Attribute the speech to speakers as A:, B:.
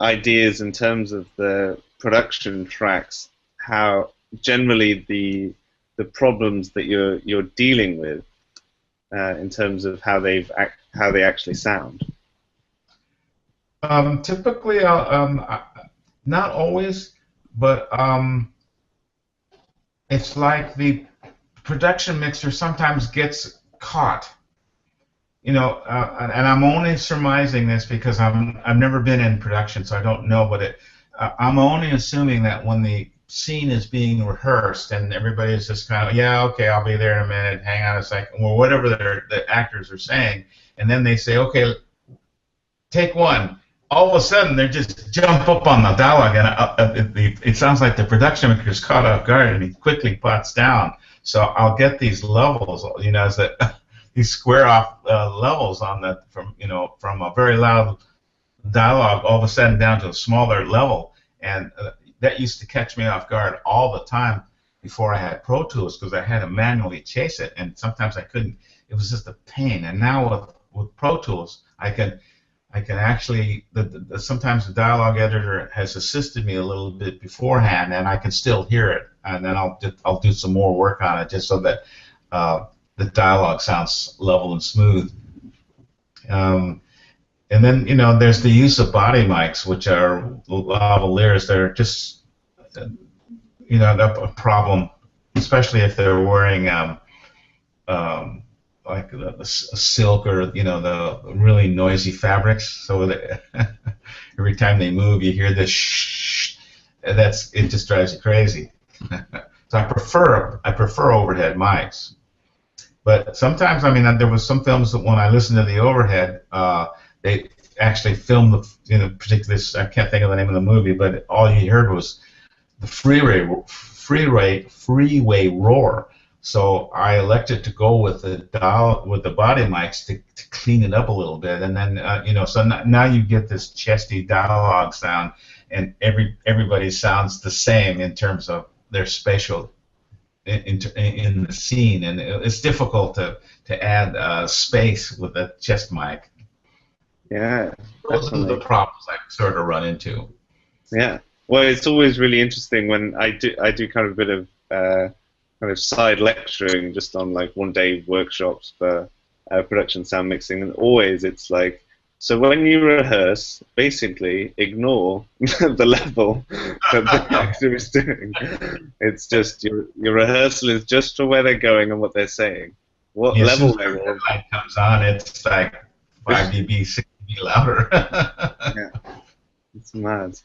A: ideas in terms of the production tracks, how generally the problems that you're dealing with in terms of how they actually sound.
B: Typically, not always, but it's like the production mixer sometimes gets caught. You know, and I'm only surmising this because I've never been in production, so I don't know. But I'm only assuming that when the scene is being rehearsed and everybody's just kind of, yeah, okay, I'll be there in a minute, hang on a second, or whatever the actors are saying, and then they say, okay, take one. All of a sudden, they just jump up on the dialogue, and it sounds like the production maker is caught off guard, and he quickly puts down. So I'll get these levels, you know, as that. These square off levels on that from a very loud dialogue all of a sudden down to a smaller level, and that used to catch me off guard all the time before I had Pro Tools because I had to manually chase it, and sometimes I couldn't. It was just a pain. And now with Pro Tools, I can actually sometimes the dialogue editor has assisted me a little bit beforehand, and I can still hear it, and then I'll do some more work on it just so that the dialogue sounds level and smooth. And then, you know, there's the use of body mics, which are lavaliers. They're just, you know, a problem, especially if they're wearing like a silk or, you know, the really noisy fabrics. So that every time they move, you hear this shh. It just drives you crazy. So I prefer overhead mics. But sometimes, I mean, there was some films that when I listened to the overhead, they actually filmed the, you know, particularly this, I can't think of the name of the movie, but all you heard was the freeway roar. So I elected to go with the body mics to clean it up a little bit, and then you know, so now you get this chesty dialogue sound, and everybody sounds the same in terms of their spatial. In the scene, and it's difficult to add space with a chest mic.
A: Yeah,
B: those are the problems I sort of run into.
A: Yeah, well, it's always really interesting when I do kind of a bit of kind of side lecturing just on like one-day workshops for production sound mixing, and always it's like, so when you rehearse, basically ignore the level that the actor is doing. It's just your rehearsal is just for where they're going and what they're saying. What level they're on.
B: Light comes on, it's like 5 dB, 6 dB louder.
A: Yeah, it's mad.